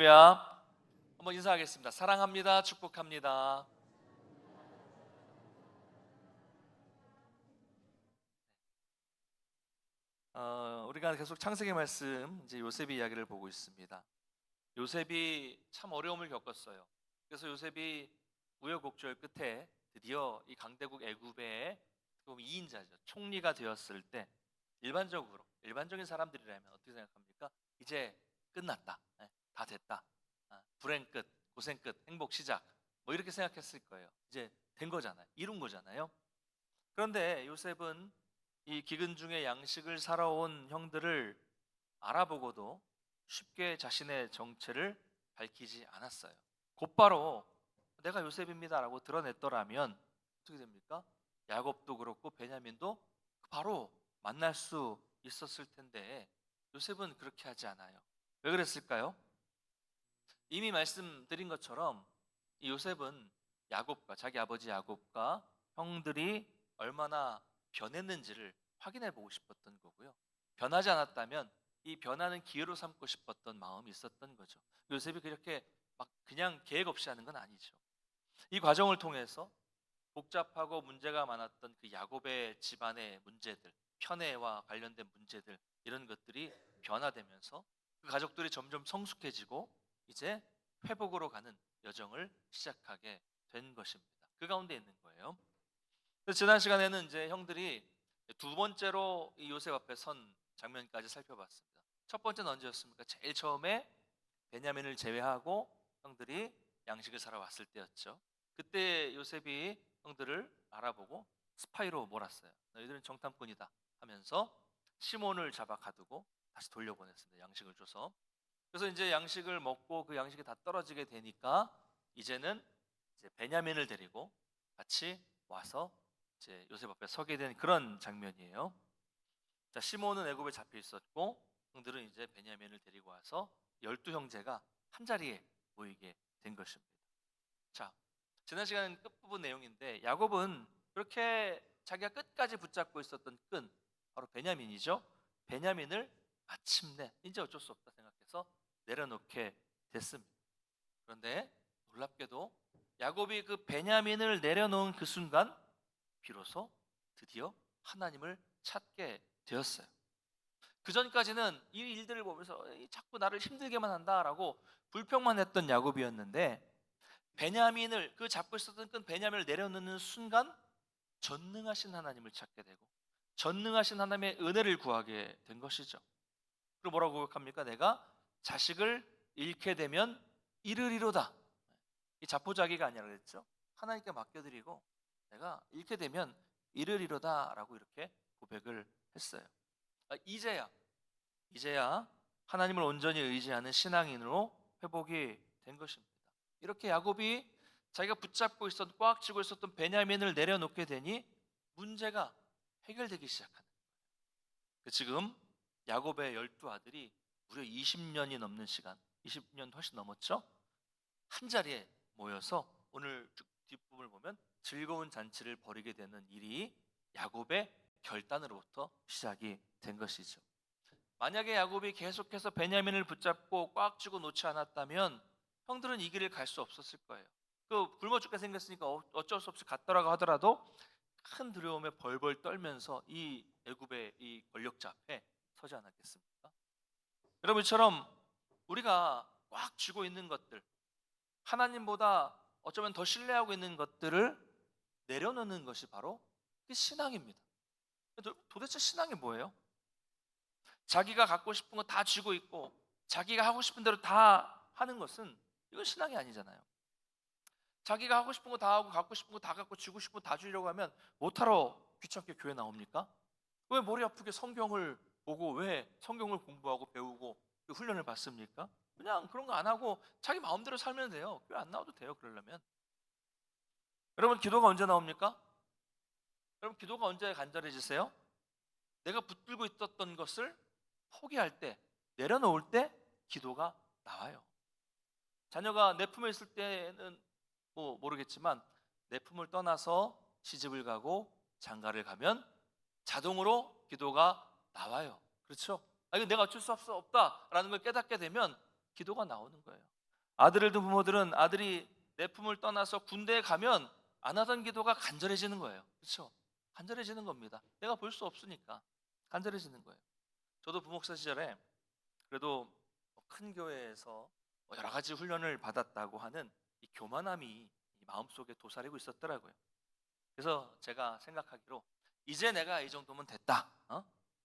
할렐루야. 한번 인사하겠습니다. 사랑합니다. 축복합니다. 우리가 계속 창세기 말씀 이제 요셉의 이야기를 보고 있습니다. 요셉이 참 어려움을 겪었어요. 그래서 요셉이 우여곡절 끝에 드디어 이 강대국 애굽의 2인자죠. 총리가 되었을 때 일반적인 사람들이라면 어떻게 생각합니까? 이제 끝났다. 다 됐다. 불행 끝, 고생 끝, 행복 시작. 뭐 이렇게 생각했을 거예요. 이제 된 거잖아요. 이룬 거잖아요. 그런데 요셉은 이 기근 중에 양식을 사러 온 형들을 알아보고도 쉽게 자신의 정체를 밝히지 않았어요. 곧바로 내가 요셉입니다라고 드러냈더라면 어떻게 됩니까? 야곱도 그렇고 베냐민도 바로 만날 수 있었을 텐데 요셉은 그렇게 하지 않아요. 왜 그랬을까요? 이미 말씀드린 것처럼 이 요셉은 자기 아버지 야곱과 형들이 얼마나 변했는지를 확인해 보고 싶었던 거고요. 변하지 않았다면 이 변화는 기회로 삼고 싶었던 마음이 있었던 거죠. 요셉이 그렇게 막 그냥 계획 없이 하는 건 아니죠. 이 과정을 통해서 복잡하고 문제가 많았던 그 야곱의 집안의 문제들, 편애와 관련된 문제들, 이런 것들이 변화되면서 그 가족들이 점점 성숙해지고 이제 회복으로 가는 여정을 시작하게 된 것입니다. 그 가운데 있는 거예요. 그래서 지난 시간에는 이제 형들이 두 번째로 이 요셉 앞에 선 장면까지 살펴봤습니다. 첫 번째는 언제였습니까? 제일 처음에 베냐민을 제외하고 형들이 양식을 사러 왔을 때였죠. 그때 요셉이 형들을 알아보고 스파이로 몰았어요. 너희들은 정탐꾼이다 하면서 시몬을 잡아 가두고 다시 돌려보냈습니다. 양식을 줘서. 그래서 이제 양식을 먹고 그 양식이 다 떨어지게 되니까 이제는 이제 베냐민을 데리고 같이 와서 이제 요셉 앞에 서게 된 그런 장면이에요. 자, 시몬은 애굽에 잡혀 있었고 형들은 이제 베냐민을 데리고 와서 12형제가 한 자리에 모이게 된 것입니다. 자, 지난 시간 끝부분 내용인데 야곱은 그렇게 자기가 끝까지 붙잡고 있었던 끈, 바로 베냐민이죠. 베냐민을 마침내 이제 어쩔 수 없다 생각해서 내려놓게 됐습니다. 그런데 놀랍게도 야곱이 그 베냐민을 내려놓은 그 순간 비로소 드디어 하나님을 찾게 되었어요. 그 전까지는 이 일들을 보면서 자꾸 나를 힘들게만 한다라고 불평만 했던 야곱이었는데 베냐민을 그 잡고 있었던 끈 베냐민을 내려놓는 순간 전능하신 하나님을 찾게 되고 전능하신 하나님의 은혜를 구하게 된 것이죠. 그리고 뭐라고 고백합니까? 내가 자식을 잃게 되면 이르리로다. 이 자포자기가 아니라 그랬죠. 하나님께 맡겨드리고 내가 잃게 되면 이르리로다라고 이렇게 고백을 했어요. 이제야 하나님을 온전히 의지하는 신앙인으로 회복이 된 것입니다. 이렇게 야곱이 자기가 붙잡고 있었던 꽉 쥐고 있었던 베냐민을 내려놓게 되니 문제가 해결되기 시작하는 거예요. 지금 야곱의 12아들이 무려 20년이 넘는 시간, 20년 훨씬 넘었죠? 한 자리에 모여서 오늘 뒷부분을 보면 즐거운 잔치를 벌이게 되는 일이 야곱의 결단으로부터 시작이 된 것이죠. 만약에 야곱이 계속해서 베냐민을 붙잡고 꽉 쥐고 놓지 않았다면 형들은 이 길을 갈 수 없었을 거예요. 그 굶어 죽게 생겼으니까 어쩔 수 없이 갔더라고 하더라도 큰 두려움에 벌벌 떨면서 이 애굽의 이 권력자 앞에 서지 않았겠습니까? 여러분처럼 우리가 꽉 쥐고 있는 것들, 하나님보다 어쩌면 더 신뢰하고 있는 것들을 내려놓는 것이 바로 신앙입니다. 도대체 신앙이 뭐예요? 자기가 갖고 싶은 거 다 쥐고 있고 자기가 하고 싶은 대로 다 하는 것은 이건 신앙이 아니잖아요. 자기가 하고 싶은 거 다 하고 갖고 싶은 거 다 갖고 쥐고 싶은 거 다 주려고 하면 못하러 귀찮게 교회 나옵니까? 왜 머리 아프게 성경을 보고 왜 성경을 공부하고 배우고 그 훈련을 받습니까? 그냥 그런 거 안 하고 자기 마음대로 살면 돼요. 교회 안 나와도 돼요. 그러려면. 여러분 기도가 언제 나옵니까? 여러분 기도가 언제 간절해지세요? 내가 붙들고 있었던 것을 포기할 때, 내려놓을 때 기도가 나와요. 자녀가 내 품에 있을 때는 뭐 모르겠지만 내 품을 떠나서 시집을 가고 장가를 가면 자동으로 기도가 나와요. 그렇죠? 이거 내가 어쩔 수 없다라는 걸 깨닫게 되면 기도가 나오는 거예요. 아들을 둔 부모들은 아들이 내 품을 떠나서 군대에 가면 안 하던 기도가 간절해지는 거예요. 그렇죠? 간절해지는 겁니다. 내가 볼 수 없으니까 간절해지는 거예요. 저도 부목사 시절에 그래도 큰 교회에서 여러 가지 훈련을 받았다고 하는 이 교만함이 이 마음속에 도사리고 있었더라고요. 그래서 제가 생각하기로 이제 내가 이 정도면 됐다.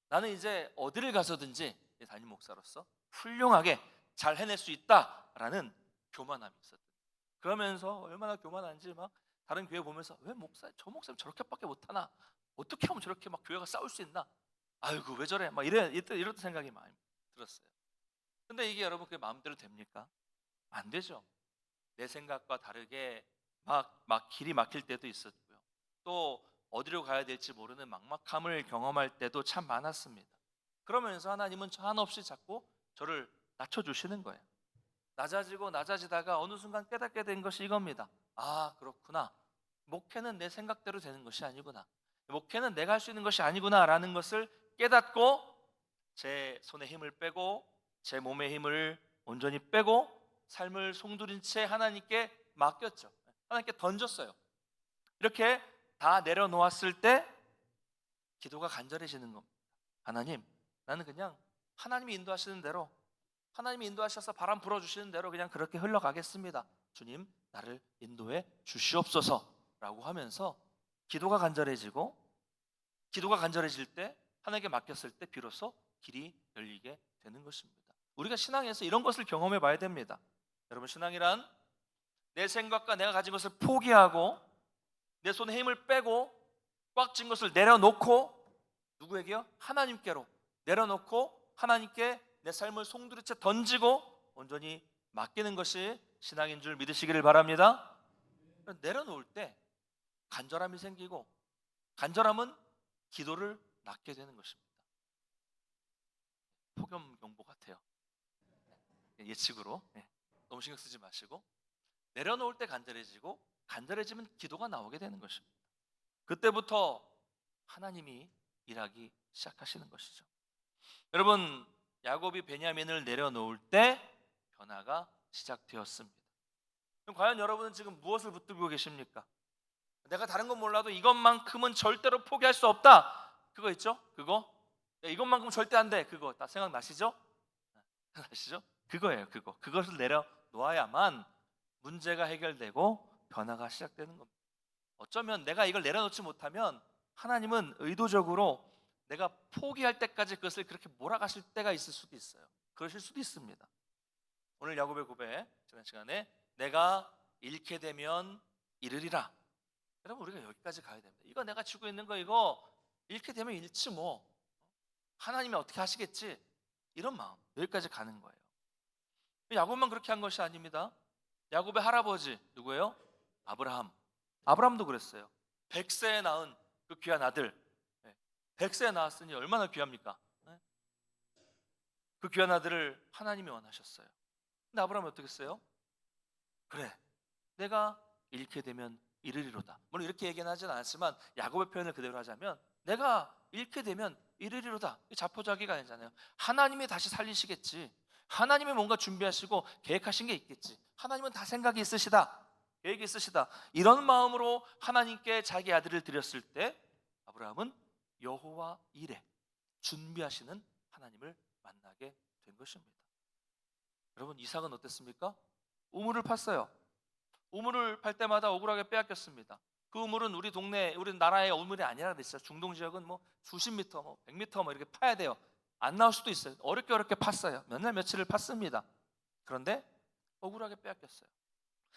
나는 이제 어디를 가서든지 담임 목사로서 훌륭하게 잘 해낼 수 있다라는 교만함이 있었어요. 그러면서 얼마나 교만한지 막 다른 교회 보면서 왜 저 목사님 저렇게밖에 못하나? 어떻게 하면 저렇게 막 교회가 싸울 수 있나? 아이고 왜 저래? 막 이런 생각이 많이 들었어요. 근데 이게 여러분 그게 마음대로 됩니까? 안 되죠. 내 생각과 다르게 막 길이 막힐 때도 있었고요. 또 어디로 가야 될지 모르는 막막함을 경험할 때도 참 많았습니다. 그러면서 하나님은 저 한없이 자꾸 저를 낮춰주시는 거예요. 낮아지고 낮아지다가 어느 순간 깨닫게 된 것이 이겁니다. 아, 그렇구나. 목회는 내 생각대로 되는 것이 아니구나. 목회는 내가 할 수 있는 것이 아니구나라는 것을 깨닫고 제 손에 힘을 빼고 제 몸의 힘을 온전히 빼고 삶을 송두린 채 하나님께 맡겼죠. 하나님께 던졌어요. 이렇게 다 내려놓았을 때 기도가 간절해지는 겁니다. 하나님, 나는 그냥 하나님이 인도하시는 대로, 하나님이 인도하셔서 바람 불어주시는 대로 그냥 그렇게 흘러가겠습니다. 주님, 나를 인도해 주시옵소서라고 하면서 기도가 간절해지고, 기도가 간절해질 때 하나님께 맡겼을 때 비로소 길이 열리게 되는 것입니다. 우리가 신앙에서 이런 것을 경험해 봐야 됩니다. 여러분, 신앙이란 내 생각과 내가 가진 것을 포기하고 내 손에 힘을 빼고 꽉 쥔 것을 내려놓고, 누구에게요? 하나님께로 내려놓고 하나님께 내 삶을 송두리째 던지고 온전히 맡기는 것이 신앙인 줄 믿으시기를 바랍니다. 내려놓을 때 간절함이 생기고, 간절함은 기도를 낳게 되는 것입니다. 폭염 경보 같아요. 예측으로. 너무 신경 쓰지 마시고, 내려놓을 때 간절해지고, 간절해지면 기도가 나오게 되는 것입니다. 그때부터 하나님이 일하기 시작하시는 것이죠. 여러분, 야곱이 베냐민을 내려놓을 때 변화가 시작되었습니다. 그럼 과연 여러분은 지금 무엇을 붙들고 계십니까? 내가 다른 건 몰라도 이것만큼은 절대로 포기할 수 없다. 그거 있죠? 그거? 이것만큼 절대 안 돼. 그거 다 생각나시죠? 생각나시죠? 그거예요. 그것을 내려놓아야만 문제가 해결되고 변화가 시작되는 겁니다. 어쩌면 내가 이걸 내려놓지 못하면 하나님은 의도적으로 내가 포기할 때까지 그것을 그렇게 몰아가실 때가 있을 수도 있어요. 그러실 수도 있습니다. 오늘 야곱의 고백 지난 시간에 내가 잃게 되면 잃으리라. 여러분, 우리가 여기까지 가야 됩니다. 이거 내가 쥐고 있는 거 이거 잃게 되면 잃지 뭐, 하나님이 어떻게 하시겠지, 이런 마음, 여기까지 가는 거예요. 야곱만 그렇게 한 것이 아닙니다. 야곱의 할아버지 누구예요? 아브라함도 그랬어요. 100세에 낳은 그 귀한 아들, 100세에 낳았으니 얼마나 귀합니까? 그 귀한 아들을 하나님이 원하셨어요. 근데 아브라함이 어떻게 했어요? 그래, 내가 잃게 되면 잃으리로다. 물론 이렇게 얘기는 하진 않았지만 야곱의 표현을 그대로 하자면 내가 잃게 되면 잃으리로다. 자포자기가 아니잖아요. 하나님이 다시 살리시겠지. 하나님이 뭔가 준비하시고 계획하신 게 있겠지. 하나님은 다 생각이 있으시다, 계획이 있으시다. 이런 마음으로 하나님께 자기 아들을 드렸을 때 아브라함은 여호와 이레, 준비하시는 하나님을 만나게 된 것입니다. 여러분, 이삭은 어땠습니까? 우물을 팠어요. 우물을 팔 때마다 억울하게 빼앗겼습니다. 그 우물은 우리 동네, 우리 나라의 우물이 아니라 그랬어요. 중동 지역은 뭐 수십 미터, 뭐 100미터 뭐 이렇게 파야 돼요. 안 나올 수도 있어요. 어렵게 팠어요. 몇 날 며칠을 팠습니다. 그런데 억울하게 빼앗겼어요.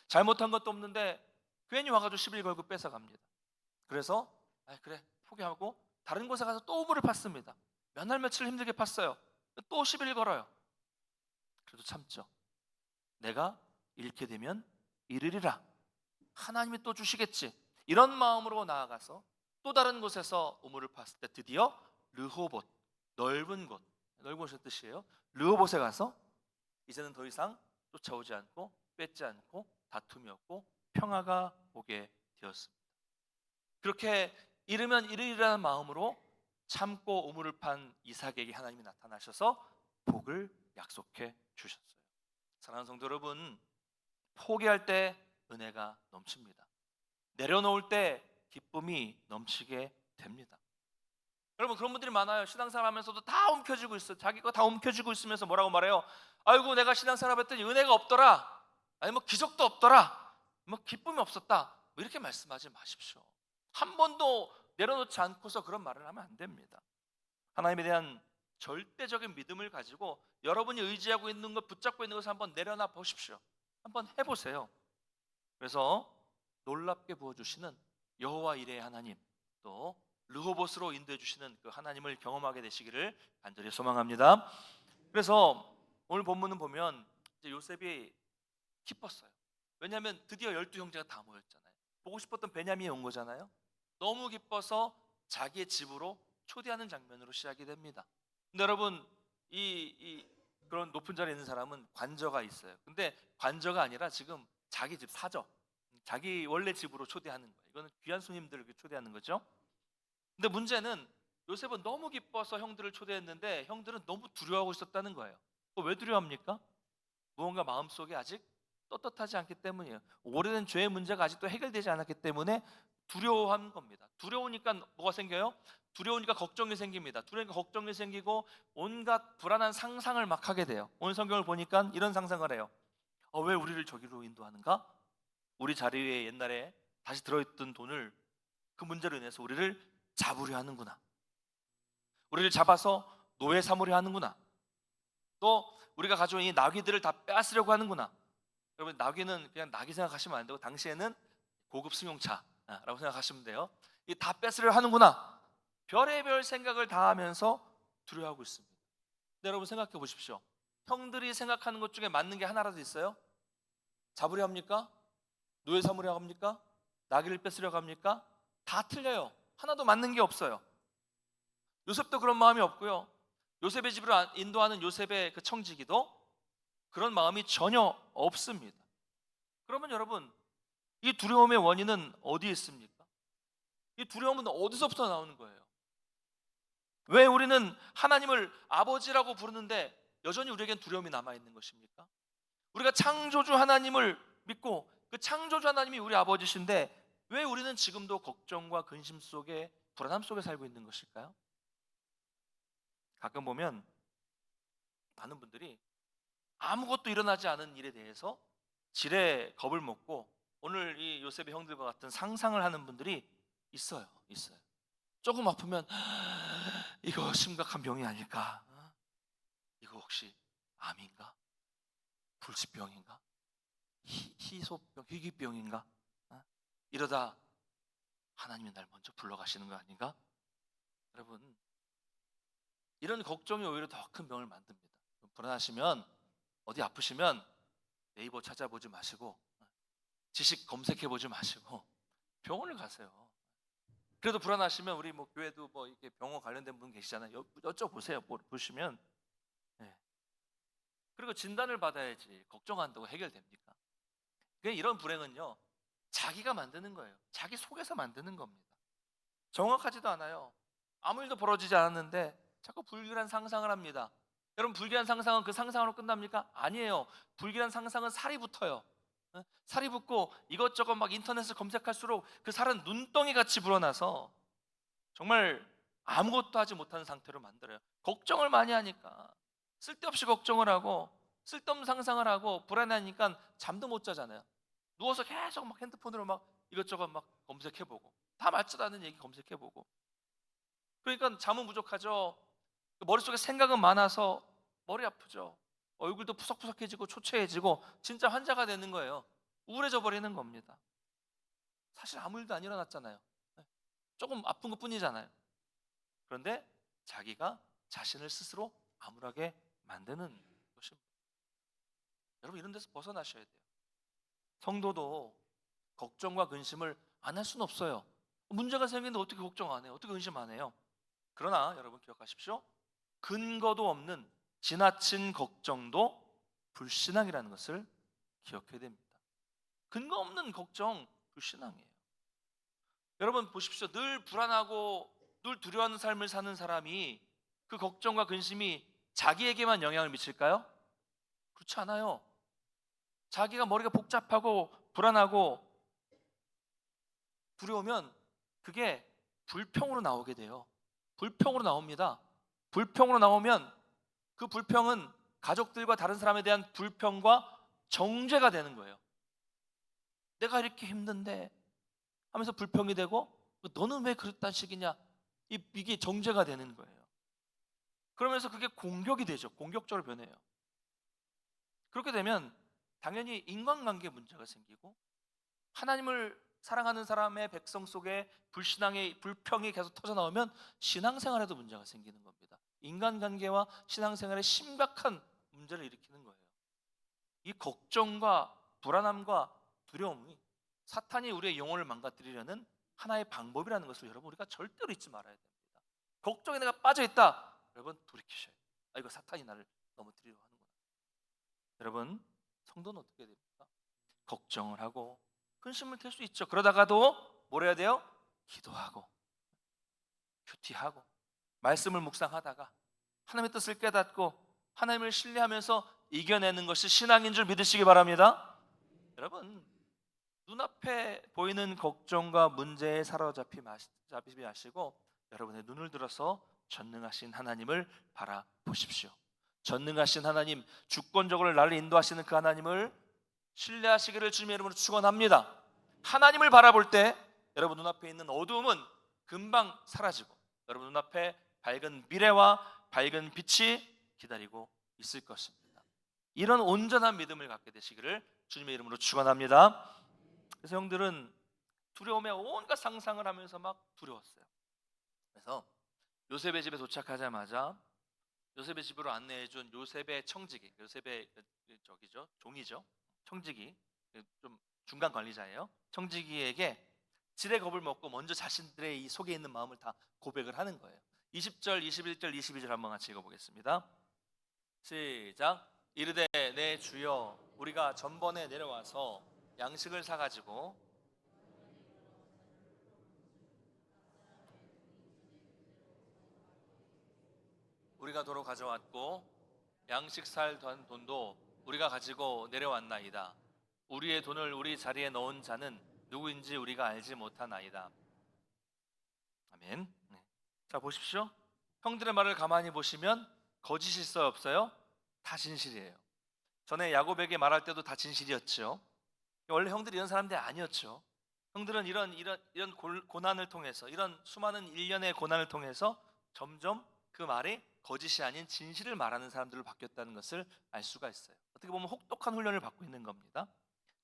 잘못한 것도 없는데 괜히 와가지고 시비 걸고 뺏어갑니다. 그래서 그래 포기하고 다른 곳에 가서 또 우물을 팠습니다. 몇 날 며칠 힘들게 팠어요. 또 시비를 걸어요. 그래도 참죠. 내가 잃게 되면 잃으리라. 하나님이 또 주시겠지. 이런 마음으로 나아가서 또 다른 곳에서 우물을 팠을 때 드디어 르호봇, 넓은 곳, 넓은 곳의 뜻이에요. 르호봇에 가서 이제는 더 이상 쫓아오지 않고 뺏지 않고 다툼이 없고 평화가 오게 되었습니다. 그렇게 잃으면 잃으리라는 마음으로 참고 우물을 판 이삭에게 하나님이 나타나셔서 복을 약속해 주셨어요. 사랑하는 성도 여러분, 포기할 때 은혜가 넘칩니다. 내려놓을 때 기쁨이 넘치게 됩니다. 여러분, 그런 분들이 많아요. 신앙생활 하면서도 다 움켜쥐고 있어요. 자기 거 다 움켜쥐고 있으면서 뭐라고 말해요? 아이고, 내가 신앙생활 했더니 은혜가 없더라. 아니 뭐 기적도 없더라. 뭐 기쁨이 없었다. 뭐 이렇게 말씀하지 마십시오. 한 번도 내려놓지 않고서 그런 말을 하면 안 됩니다. 하나님에 대한 절대적인 믿음을 가지고 여러분이 의지하고 있는 것, 붙잡고 있는 것을 한번 내려놔 보십시오. 한번 해보세요. 그래서 놀랍게 부어주시는 여호와 이레의 하나님, 또 르호봇으로 인도해 주시는 그 하나님을 경험하게 되시기를 간절히 소망합니다. 그래서 오늘 본문은 보면 이제 요셉이 기뻤어요. 왜냐하면 드디어 12형제가 다 모였잖아요. 보고 싶었던 베냐민이 온 거잖아요. 너무 기뻐서 자기의 집으로 초대하는 장면으로 시작이 됩니다. 근데 여러분, 그런 높은 자리에 있는 사람은 관저가 있어요. 근데 관저가 아니라 지금 자기 집 사저, 자기 원래 집으로 초대하는 거예요. 이거는 귀한 손님들을 초대하는 거죠. 근데 문제는 요셉은 너무 기뻐서 형들을 초대했는데 형들은 너무 두려워하고 있었다는 거예요. 왜 두려워합니까? 무언가 마음속에 아직 떳떳하지 않기 때문이에요. 오래된 죄의 문제가 아직도 해결되지 않았기 때문에 두려워한 겁니다. 두려우니까 뭐가 생겨요? 두려우니까 걱정이 생깁니다. 두려우니까 걱정이 생기고 온갖 불안한 상상을 막 하게 돼요. 오늘 성경을 보니까 이런 상상을 해요. 왜 우리를 저기로 인도하는가? 우리 자리 위에 옛날에 다시 들어있던 돈을, 그 문제로 인해서 우리를 잡으려 하는구나. 우리를 잡아서 노예 삼으려 하는구나. 또 우리가 가져온 이 나귀들을 다 빼앗으려고 하는구나. 여러분, 나귀는 그냥 나귀 생각하시면 안 되고 당시에는 고급 승용차라고 생각하시면 돼요. 이 다 뺏으려 하는구나. 별의별 생각을 다 하면서 두려워하고 있습니다. 근데 여러분 생각해 보십시오. 형들이 생각하는 것 중에 맞는 게 하나라도 있어요? 잡으려 합니까? 노예 삼으려 합니까? 나귀를 뺏으려고 합니까? 다 틀려요. 하나도 맞는 게 없어요. 요셉도 그런 마음이 없고요. 요셉의 집으로 인도하는 요셉의 그 청지기도 그런 마음이 전혀 없습니다. 그러면 여러분, 이 두려움의 원인은 어디에 있습니까? 이 두려움은 어디서부터 나오는 거예요? 왜 우리는 하나님을 아버지라고 부르는데 여전히 우리에겐 두려움이 남아있는 것입니까? 우리가 창조주 하나님을 믿고 그 창조주 하나님이 우리 아버지신데 왜 우리는 지금도 걱정과 근심 속에, 불안함 속에 살고 있는 것일까요? 가끔 보면 많은 분들이 아무것도 일어나지 않은 일에 대해서 지레 겁을 먹고 오늘 이 요셉의 형들과 같은 상상을 하는 분들이 있어요. 조금 아프면 이거 심각한 병이 아닐까? 이거 혹시 암인가? 불치병인가? 희소병, 희귀병인가? 이러다 하나님이 날 먼저 불러가시는 거 아닌가? 여러분, 이런 걱정이 오히려 더 큰 병을 만듭니다. 불안하시면, 어디 아프시면 네이버 찾아보지 마시고 지식 검색해보지 마시고 병원을 가세요. 그래도 불안하시면 우리 뭐 교회도 뭐 이렇게 병원 관련된 분 계시잖아요. 여쭤보세요. 보시면. 네. 그리고 진단을 받아야지 걱정한다고 해결됩니까? 이런 불행은요, 자기가 만드는 거예요. 자기 속에서 만드는 겁니다. 정확하지도 않아요. 아무 일도 벌어지지 않았는데 자꾸 불길한 상상을 합니다. 여러분, 불길한 상상은 그 상상으로 끝납니까? 아니에요. 불길한 상상은 살이 붙어요. 살이 붙고 이것저것 막 인터넷을 검색할수록 그 살은 눈덩이 같이 불어나서 정말 아무것도 하지 못하는 상태로 만들어요. 걱정을 많이 하니까, 쓸데없이 걱정을 하고 쓸데없는 상상을 하고 불안하니까 잠도 못 자잖아요. 누워서 계속 막 핸드폰으로 막 이것저것 막 검색해보고, 다 맞지도 않는 얘기 검색해보고, 그러니까 잠은 부족하죠. 머릿속에 생각은 많아서 머리 아프죠. 얼굴도 푸석푸석해지고 초췌해지고 진짜 환자가 되는 거예요. 우울해져 버리는 겁니다. 사실 아무 일도 안 일어났잖아요. 조금 아픈 것뿐이잖아요. 그런데 자기가 자신을 스스로 암울하게 만드는 것입니다. 여러분, 이런 데서 벗어나셔야 돼요. 성도도 걱정과 근심을 안 할 수는 없어요. 문제가 생기는데 어떻게 걱정 안 해요? 어떻게 근심 안 해요? 그러나 여러분 기억하십시오. 근거도 없는 지나친 걱정도 불신앙이라는 것을 기억해야 됩니다. 근거 없는 걱정, 불신앙이에요. 여러분 보십시오. 늘 불안하고 늘 두려워하는 삶을 사는 사람이 그 걱정과 근심이 자기에게만 영향을 미칠까요? 그렇지 않아요. 자기가 머리가 복잡하고 불안하고 두려우면 그게 불평으로 나오게 돼요. 불평으로 나옵니다. 불평으로 나오면 그 불평은 가족들과 다른 사람에 대한 불평과 정죄가 되는 거예요. 내가 이렇게 힘든데 하면서 불평이 되고, 너는 왜 그랬단 식이냐, 이게 정죄가 되는 거예요. 그러면서 그게 공격이 되죠. 공격적으로 변해요. 그렇게 되면 당연히 인간관계에 문제가 생기고, 하나님을 사랑하는 사람의 백성 속에 불신앙의 불평이 계속 터져나오면 신앙생활에도 문제가 생기는 겁니다. 인간관계와 신앙생활에 심각한 문제를 일으키는 거예요. 이 걱정과 불안함과 두려움이 사탄이 우리의 영혼을 망가뜨리려는 하나의 방법이라는 것을 여러분 우리가 절대로 잊지 말아야 됩니다. 걱정에 내가 빠져있다, 여러분 돌이키셔야 돼요. 이거 사탄이 나를 넘어뜨리려고 하는구나. 여러분, 성도는 어떻게 해야 됩니까? 걱정을 하고 근심을 댈 수 있죠. 그러다가도 뭘 해야 돼요? 기도하고 큐티하고 말씀을 묵상하다가 하나님의 뜻을 깨닫고 하나님을 신뢰하면서 이겨내는 것이 신앙인 줄 믿으시기 바랍니다. 여러분, 눈앞에 보이는 걱정과 문제에 사로잡히지 마시고 여러분의 눈을 들어서 전능하신 하나님을 바라보십시오. 전능하신 하나님, 주권적으로 나를 인도하시는 그 하나님을 신뢰하시기를 주님의 이름으로 축원합니다. 하나님을 바라볼 때 여러분 눈앞에 있는 어두움은 금방 사라지고 여러분 눈앞에 밝은 미래와 밝은 빛이 기다리고 있을 것입니다. 이런 온전한 믿음을 갖게 되시기를 주님의 이름으로 축원합니다. 그래서 형들은 두려움에 온갖 상상을 하면서 막 두려웠어요. 그래서 요셉의 집에 도착하자마자 요셉의 집으로 안내해준 요셉의 청지기, 요셉의 종이죠. 청지기, 좀 중간 관리자예요. 청지기에게 지레 겁을 먹고 먼저 자신들의 이 속에 있는 마음을 다 고백을 하는 거예요. 20절, 21절, 22절 한번 같이 읽어보겠습니다. 시작. 이르되 내 주여, 우리가 전번에 내려와서 양식을 사가지고 우리가 도로 가져왔고 양식 살 돈도 우리가 가지고 내려왔나이다. 우리의 돈을 우리 자리에 넣은 자는 누구인지 우리가 알지 못하나이다. 아멘. 네. 자, 보십시오. 형들의 말을 가만히 보시면 거짓이 있어요, 없어요? 다 진실이에요. 전에 야곱에게 말할 때도 다 진실이었죠. 원래 형들이 이런 사람들이 아니었죠. 형들은 이런 고난을 통해서, 이런 수많은 일련의 고난을 통해서 점점 그 말이 거짓이 아닌 진실을 말하는 사람들로 바뀌었다는 것을 알 수가 있어요. 어떻게 보면 혹독한 훈련을 받고 있는 겁니다.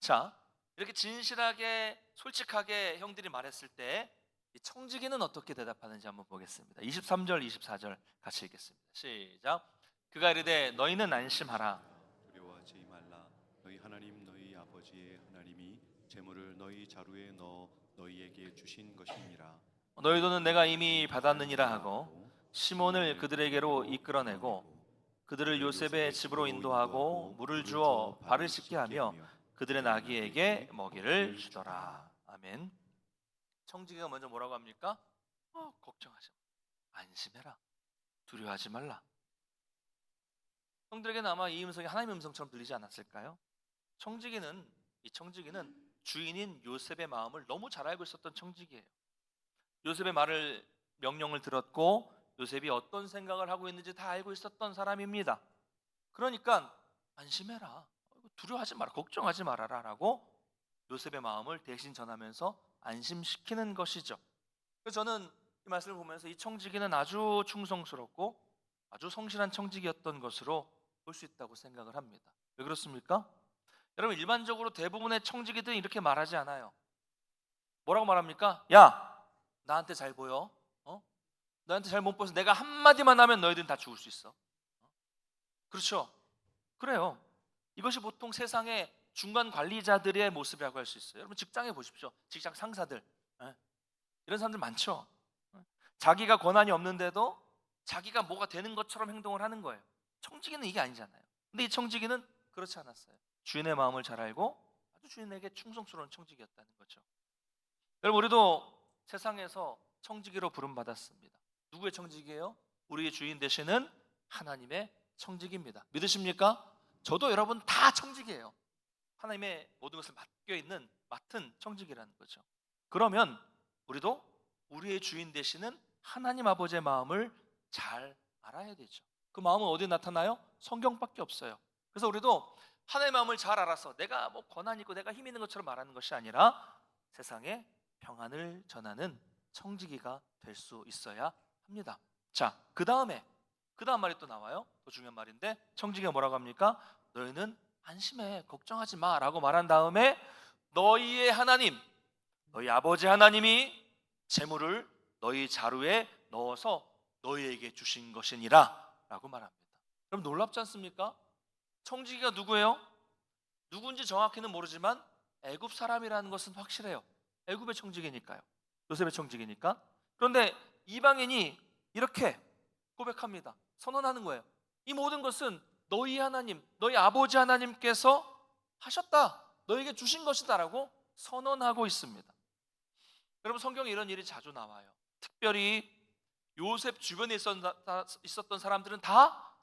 자, 이렇게 진실하게 솔직하게 형들이 말했을 때 이 청지기는 어떻게 대답하는지 한번 보겠습니다. 23절 24절 같이 읽겠습니다. 시작. 그가 이르되 너희는 안심하라. 두려워하지 말라. 너희 하나님 너희 아버지의 하나님이 재물을 너희 자루에 넣어 너희에게 주신 것이니라. 너희 돈은 내가 이미 받았느니라 하고 시몬을 그들에게로 이끌어내고 그들을 요셉의 집으로 인도하고 물을 주어 발을 씻게 하며 그들의 나귀에게 먹이를 주더라. 아멘. 청지기가 먼저 뭐라고 합니까? 걱정하지 마. 안심해라. 두려워하지 말라. 형들에게는 아마 이 음성이 하나님의 음성처럼 들리지 않았을까요? 이 청지기는 주인인 요셉의 마음을 너무 잘 알고 있었던 청지기예요. 요셉의 명령을 들었고 요셉이 어떤 생각을 하고 있는지 다 알고 있었던 사람입니다. 그러니까 안심해라, 두려워하지 마라, 걱정하지 말아라 라고 요셉의 마음을 대신 전하면서 안심시키는 것이죠. 그래서 저는 이 말씀을 보면서 이 청지기는 아주 충성스럽고 아주 성실한 청지기였던 것으로 볼 수 있다고 생각을 합니다. 왜 그렇습니까? 여러분, 일반적으로 대부분의 청지기들은 이렇게 말하지 않아요. 뭐라고 말합니까? 야, 나한테 잘 보여. 너한테 잘 못 보여서 내가 한마디만 하면 너희들은 다 죽을 수 있어. 그렇죠? 그래요. 이것이 보통 세상의 중간 관리자들의 모습이라고 할 수 있어요. 여러분 직장에 보십시오. 직장 상사들, 이런 사람들 많죠. 자기가 권한이 없는데도 자기가 뭐가 되는 것처럼 행동을 하는 거예요. 청지기는 이게 아니잖아요. 근데 이 청지기는 그렇지 않았어요. 주인의 마음을 잘 알고 아주 주인에게 충성스러운 청지기였다는 거죠. 여러분, 우리도 세상에서 청지기로 부름받았습니다. 누구의 청지기예요? 우리의 주인 되시는 하나님의 청지기입니다. 믿으십니까? 저도 여러분 다 청지기예요. 하나님의 모든 것을 맡은 청지기라는 거죠. 그러면 우리도 우리의 주인 되시는 하나님 아버지의 마음을 잘 알아야 되죠. 그 마음은 어디에 나타나요? 성경밖에 없어요. 그래서 우리도 하나님의 마음을 잘 알아서 내가 뭐 권한 있고 내가 힘 있는 것처럼 말하는 것이 아니라 세상에 평안을 전하는 청지기가 될 수 있어야 합니다. 자, 그 다음 말이 또 나와요. 더 중요한 말인데 청지기가 뭐라고 합니까? 너희는 안심해, 걱정하지 마 라고 말한 다음에 너희의 하나님, 너희 아버지 하나님이 재물을 너희 자루에 넣어서 너희에게 주신 것이니라 라고 말합니다. 그럼 놀랍지 않습니까? 청지기가 누구예요? 누군지 정확히는 모르지만 애굽 사람이라는 것은 확실해요. 애굽의 청지기니까요. 요셉의 청지기니까. 그런데 이방인이 이렇게 고백합니다. 선언하는 거예요. 이 모든 것은 너희 하나님, 너희 아버지 하나님께서 하셨다. 너에게 주신 것이다 라고 선언하고 있습니다. 여러분, 성경에 이런 일이 자주 나와요. 특별히 요셉 주변에 있었던 사람들은 다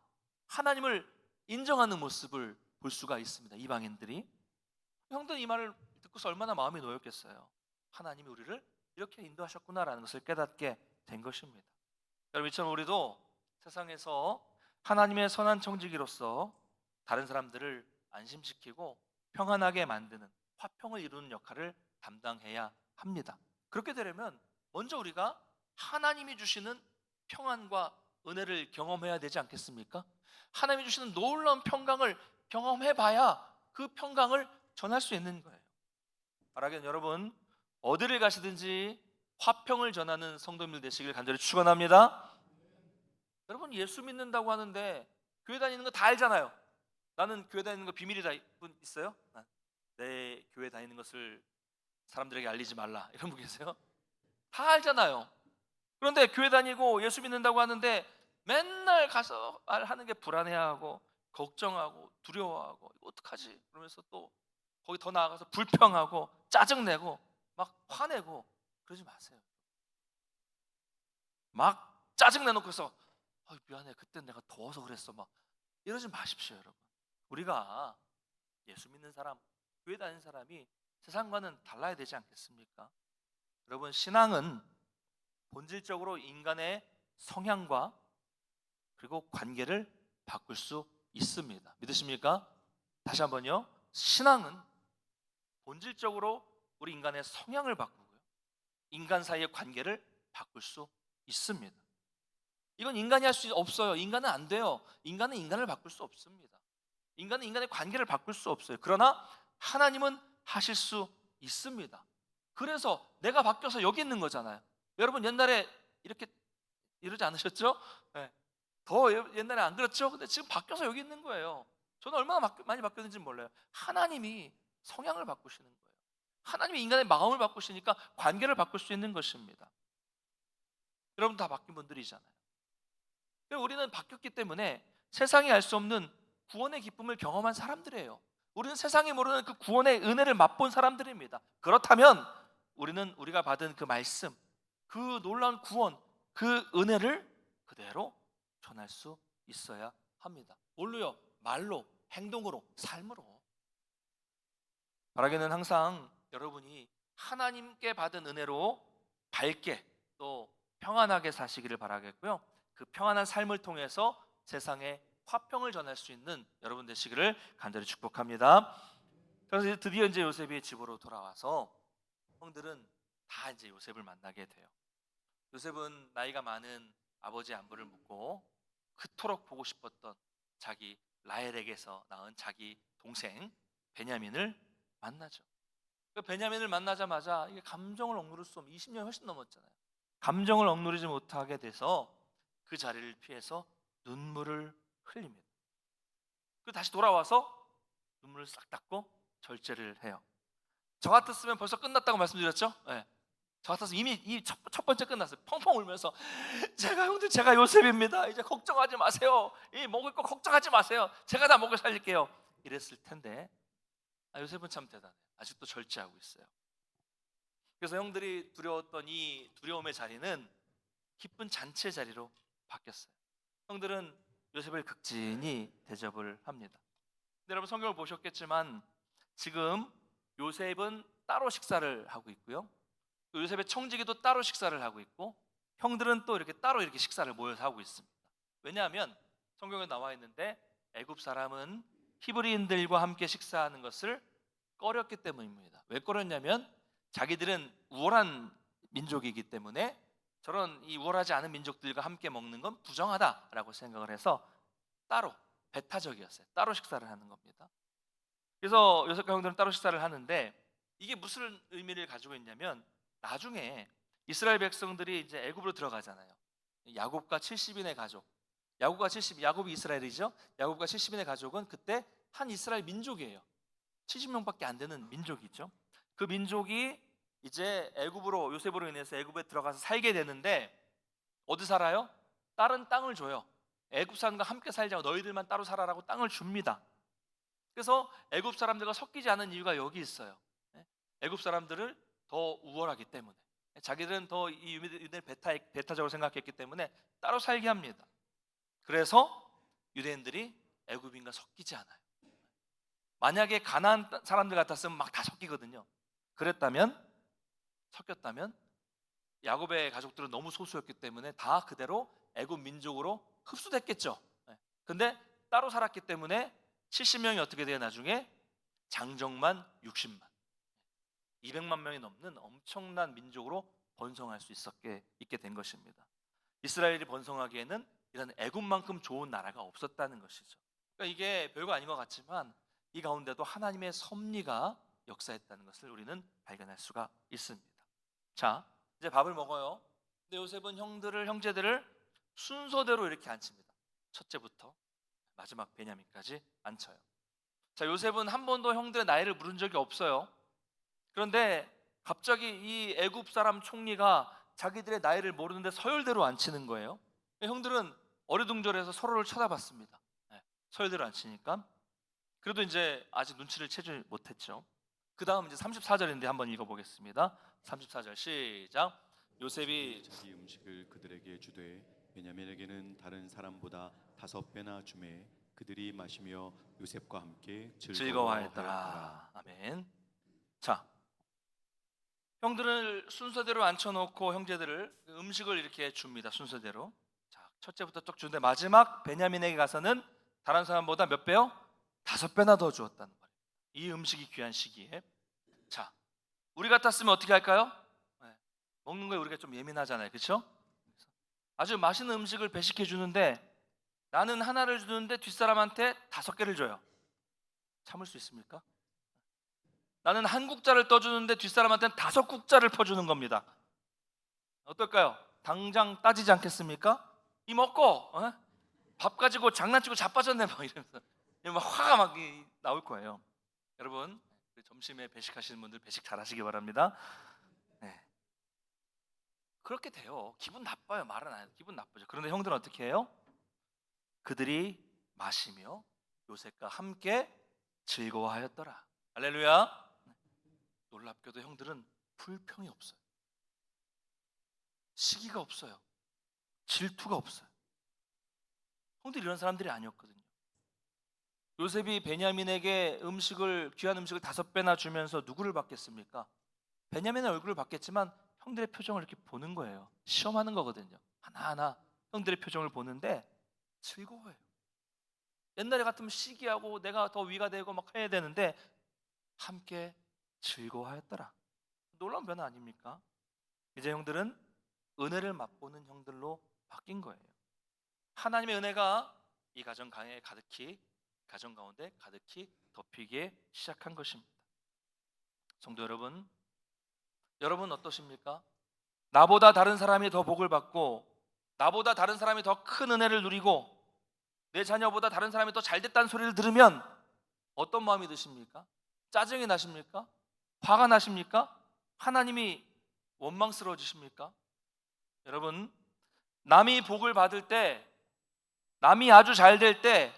하나님을 인정하는 모습을 볼 수가 있습니다. 이방인들이. 형들은 이 말을 듣고서 얼마나 마음이 놓였겠어요. 하나님이 우리를 이렇게 인도하셨구나라는 것을 깨닫게 된 것입니다. 여러분, 이처럼 우리도 세상에서 하나님의 선한 청지기로서 다른 사람들을 안심시키고 평안하게 만드는, 화평을 이루는 역할을 담당해야 합니다. 그렇게 되려면 먼저 우리가 하나님이 주시는 평안과 은혜를 경험해야 되지 않겠습니까? 하나님이 주시는 놀라운 평강을 경험해봐야 그 평강을 전할 수 있는 거예요. 바라기는 여러분, 어디를 가시든지 화평을 전하는 성도님들 되시길 간절히 축원합니다. 여러분, 예수 믿는다고 하는데 교회 다니는 거 다 알잖아요. 나는 교회 다니는 거 비밀이다 분 있어요? 내 교회 다니는 것을 사람들에게 알리지 말라 이런 분 계세요? 다 알잖아요. 그런데 교회 다니고 예수 믿는다고 하는데 맨날 가서 하는 게 불안해하고 걱정하고 두려워하고 이거 어떡하지? 그러면서 또 거기 더 나아가서 불평하고 짜증내고 막 화내고 그러지 마세요. 막 짜증내놓고서 미안해, 그때 내가 더워서 그랬어 막 이러지 마십시오. 여러분, 우리가 예수 믿는 사람, 교회 다니는 사람이 세상과는 달라야 되지 않겠습니까? 여러분, 신앙은 본질적으로 인간의 성향과 그리고 관계를 바꿀 수 있습니다. 믿으십니까? 다시 한번요. 신앙은 본질적으로 우리 인간의 성향을 바꾸고요, 인간 사이의 관계를 바꿀 수 있습니다. 이건 인간이 할 수 없어요. 인간은 안 돼요. 인간은 인간을 바꿀 수 없습니다. 인간은 인간의 관계를 바꿀 수 없어요. 그러나 하나님은 하실 수 있습니다. 그래서 내가 바뀌어서 여기 있는 거잖아요. 여러분, 옛날에 이렇게 이러지 않으셨죠? 네. 더 옛날에 안 그렇죠? 근데 지금 바뀌어서 여기 있는 거예요. 저는 얼마나 많이 바뀌었는지 몰라요. 하나님이 성향을 바꾸시는 거예요. 하나님이 인간의 마음을 바꾸시니까 관계를 바꿀 수 있는 것입니다. 여러분 다 바뀐 분들이잖아요. 우리는 바뀌었기 때문에 세상이 알 수 없는 구원의 기쁨을 경험한 사람들이에요. 우리는 세상이 모르는 그 구원의 은혜를 맛본 사람들입니다. 그렇다면 우리는 우리가 받은 그 말씀, 그 놀라운 구원, 그 은혜를 그대로 전할 수 있어야 합니다. 뭘로요? 말로, 행동으로, 삶으로. 바라기는 항상 여러분이 하나님께 받은 은혜로 밝게 또 평안하게 사시기를 바라겠고요, 그 평안한 삶을 통해서 세상에 화평을 전할 수 있는 여러분 되시기를 간절히 축복합니다. 그래서 드디어 이제 요셉이 집으로 돌아와서 형들은 다 이제 요셉을 만나게 돼요. 요셉은 나이가 많은 아버지의 안부를 묻고 그토록 보고 싶었던 자기 라헬에게서 낳은 자기 동생 베냐민을 만나죠. 그 베냐민을 만나자마자 이게 감정을 억누를 수 없는, 20년 훨씬 넘었잖아요. 감정을 억누르지 못하게 돼서 그 자리를 피해서 눈물을 흘립니다. 그리고 다시 돌아와서 눈물을 싹 닦고 절제를 해요. 저 같았으면 벌써 끝났다고 말씀드렸죠? 네. 저 같아서 이미 첫 번째 끝났어요. 펑펑 울면서 형들, 제가 요셉입니다. 이제 걱정하지 마세요. 이 먹을 거 걱정하지 마세요. 제가 다 먹여 살릴게요. 이랬을 텐데 요셉은 참 대단해요. 아직도 절제하고 있어요. 그래서 형들이 두려웠던 이 두려움의 자리는 기쁜 잔치의 자리로 바뀌었어요. 형들은 요셉을 극진히 대접을 합니다. 근데 여러분, 성경을 보셨겠지만 지금 요셉은 따로 식사를 하고 있고요. 또 요셉의 청지기도 따로 식사를 하고 있고, 형들은 또 이렇게 따로 이렇게 식사를 모여서 하고 있습니다. 왜냐하면 성경에 나와 있는데 애굽 사람은 히브리인들과 함께 식사하는 것을 꺼렸기 때문입니다. 왜 꺼렸냐면 자기들은 우월한 민족이기 때문에 저런 이 우월하지 않은 민족들과 함께 먹는 건 부정하다라고 생각을 해서 따로, 배타적이었어요. 따로 식사를 하는 겁니다. 그래서 요셉과 형들은 따로 식사를 하는데, 이게 무슨 의미를 가지고 있냐면 나중에 이스라엘 백성들이 이제 애굽으로 들어가잖아요. 야곱과 70인의 가족, 야곱이 이스라엘이죠. 야곱과 70인의 가족은 그때 한 이스라엘 민족이에요. 70명밖에 안 되는 민족이죠. 그 민족이 이제 애굽으로, 요셉으로 인해서 애굽에 들어가서 살게 되는데 어디 살아요? 다른 땅을 줘요. 애굽 사람과 함께 살자고, 너희들만 따로 살아라고 땅을 줍니다. 그래서 애굽 사람들과 섞이지 않은 이유가 여기 있어요. 애굽 사람들을 더 우월하기 때문에, 자기들은 더 이 유대인을 배타적으로 생각했기 때문에 따로 살게 합니다. 그래서 유대인들이 애굽인과 섞이지 않아요. 만약에 가나안 사람들 같았으면 막 다 섞이거든요. 섞였다면 야곱의 가족들은 너무 소수였기 때문에 다 그대로 애굽 민족으로 흡수됐겠죠. 근데 따로 살았기 때문에 70명이 어떻게 돼요? 나중에 장정만 60만, 200만 명이 넘는 엄청난 민족으로 번성할 수 있게 된 것입니다. 이스라엘이 번성하기에는 이런 애굽만큼 좋은 나라가 없었다는 것이죠. 그러니까 이게 별거 아닌 것 같지만 이 가운데도 하나님의 섭리가 역사했다는 것을 우리는 발견할 수가 있습니다. 자, 이제 밥을 먹어요. 근데 요셉은 형제들을 순서대로 이렇게 앉힙니다. 첫째부터 마지막 베냐민까지 앉혀요. 자, 요셉은 한 번도 형들의 나이를 물은 적이 없어요. 그런데 갑자기 이 애굽 사람 총리가 자기들의 나이를 모르는데 서열대로 앉히는 거예요. 형들은 어리둥절해서 서로를 쳐다봤습니다. 서열대로 앉히니까. 그래도 이제 아직 눈치를 채지 못했죠. 그 다음 이제 34절인데 한번 읽어보겠습니다. 34절 시작. 요셉이 자기 음식을 그들에게 주되 베냐민에게는 다른 사람보다 5배나 주매 그들이 마시며 요셉과 함께 즐거워하였더라. 아멘. 자, 형들을 순서대로 앉혀놓고 형제들을 음식을 이렇게 줍니다. 순서대로. 자, 첫째부터 쭉 주는데 마지막 베냐민에게 가서는 다른 사람보다 몇 배요? 5배나 더 주었다는 말이에요. 이 음식이 귀한 시기에. 자, 우리 같았으면 어떻게 할까요? 먹는 거에 우리가 좀 예민하잖아요, 그렇죠? 아주 맛있는 음식을 배식해 주는데 나는 하나를 주는데 뒷사람한테 5개를 줘요. 참을 수 있습니까? 나는 한 국자를 떠주는데 뒷사람한테는 5국자를 퍼주는 겁니다. 어떨까요? 당장 따지지 않겠습니까? 이 먹고 밥 가지고 장난치고 자빠졌네 막 이러면서 막 화가 막 나올 거예요. 여러분, 점심에 배식하시는 분들 배식 잘하시기 바랍니다. 네. 그렇게 돼요. 기분 나빠요. 말은 안 해도 기분 나쁘죠. 그런데 형들은 어떻게 해요? 그들이 마시며 요셉과 함께 즐거워하였더라. 할렐루야. 놀랍게도 형들은 불평이 없어요. 시기가 없어요. 질투가 없어요. 형들이 이런 사람들이 아니었거든요. 요셉이 베냐민에게 귀한 음식을 5배나 주면서 누구를 받겠습니까? 베냐민의 얼굴을 받겠지만 형들의 표정을 이렇게 보는 거예요. 시험하는 거거든요. 하나하나 형들의 표정을 보는데 즐거워요. 옛날에 같으면 시기하고 내가 더 위가 되고 막 해야 되는데 함께 즐거워하였더라. 놀라운 변화 아닙니까? 이제 형들은 은혜를 맛보는 형들로 바뀐 거예요. 하나님의 은혜가 이 가정 가운데 가득히 덮이기 시작한 것입니다. 성도 여러분, 여러분 어떠십니까? 나보다 다른 사람이 더 복을 받고 나보다 다른 사람이 더 큰 은혜를 누리고 내 자녀보다 다른 사람이 더 잘됐다는 소리를 들으면 어떤 마음이 드십니까? 짜증이 나십니까? 화가 나십니까? 하나님이 원망스러워지십니까? 여러분, 남이 복을 받을 때, 남이 아주 잘 될 때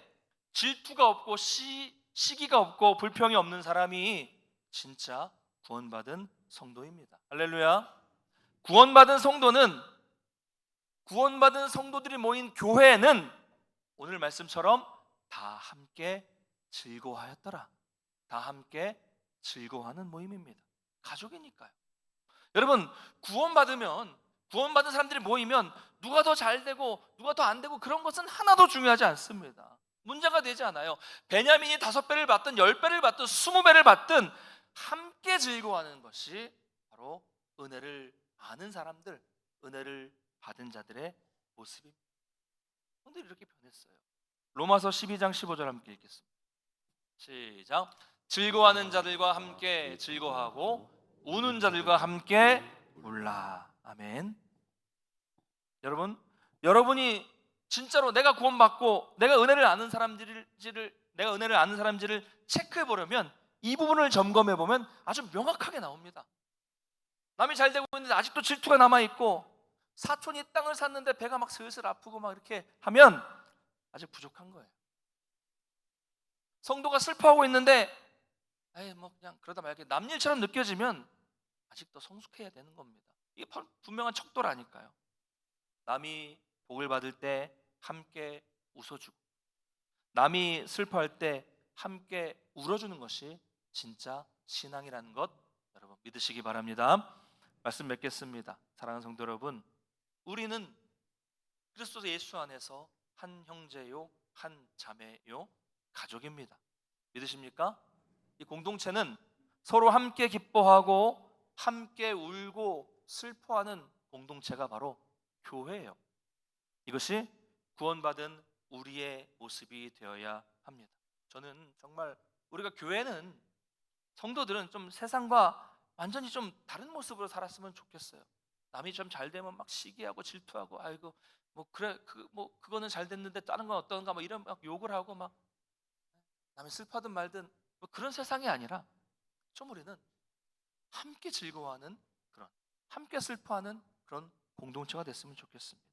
질투가 없고 시기가 없고 불평이 없는 사람이 진짜 구원받은 성도입니다. 할렐루야. 구원받은 성도들이 모인 교회는 오늘 말씀처럼 다 함께 즐거워하였더라. 다 함께 즐거워하는 모임입니다. 가족이니까요. 여러분, 구원받은 사람들이 모이면 누가 더 잘 되고 누가 더 안 되고 그런 것은 하나도 중요하지 않습니다. 문제가 되지 않아요. 베냐민이 5배를 받든 10배를 받든 20배를 받든 함께 즐거워하는 것이 바로 은혜를 아는 사람들, 은혜를 받은 자들의 모습입니다. 성들이 이렇게 변했어요. 로마서 12장 15절 함께 읽겠습니다. 시작. 즐거워하는 자들과 함께 즐거워하고 우는 자들과 함께 울라. 아멘. 여러분이 진짜로 내가 구원받고 내가 은혜를 아는 사람들을 체크해 보려면 이 부분을 점검해 보면 아주 명확하게 나옵니다. 남이 잘 되고 있는데 아직도 질투가 남아 있고, 사촌이 땅을 샀는데 배가 막 슬슬 아프고 막 이렇게 하면 아직 부족한 거예요. 성도가 슬퍼하고 있는데 에이 뭐 그냥 그러다 말게 남일처럼 느껴지면 아직도 성숙해야 되는 겁니다. 이게 분명한 척도라니까요. 남이 복을 받을 때 함께 웃어주고, 남이 슬퍼할 때 함께 울어주는 것이 진짜 신앙이라는 것 여러분 믿으시기 바랍니다. 말씀 맺겠습니다. 사랑하는 성도 여러분, 우리는 그리스도 예수 안에서 한 형제요, 한 자매요, 가족입니다. 믿으십니까? 이 공동체는 서로 함께 기뻐하고 함께 울고 슬퍼하는 공동체가 바로 교회예요. 이것이 구원받은 우리의 모습이 되어야 합니다. 저는 정말 우리가 교회는, 성도들은 좀 세상과 완전히 좀 다른 모습으로 살았으면 좋겠어요. 남이 좀 잘 되면 막 시기하고 질투하고, 아이고 뭐 그래 그거는 잘 됐는데 다른 건 어떤가 막 이런 막 욕을 하고 막 남이 슬퍼하든 말든 뭐 그런 세상이 아니라 좀 우리는 함께 즐거워하는 그런, 함께 슬퍼하는 그런 공동체가 됐으면 좋겠습니다.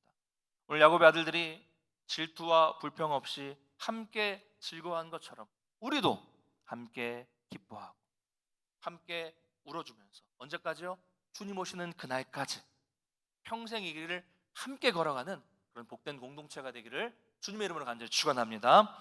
오늘 야곱의 아들들이 질투와 불평 없이 함께 즐거워한 것처럼 우리도 함께 기뻐하고 함께 울어주면서 언제까지요? 주님 오시는 그날까지 평생 이 길을 함께 걸어가는 그런 복된 공동체가 되기를 주님의 이름으로 간절히 축원합니다.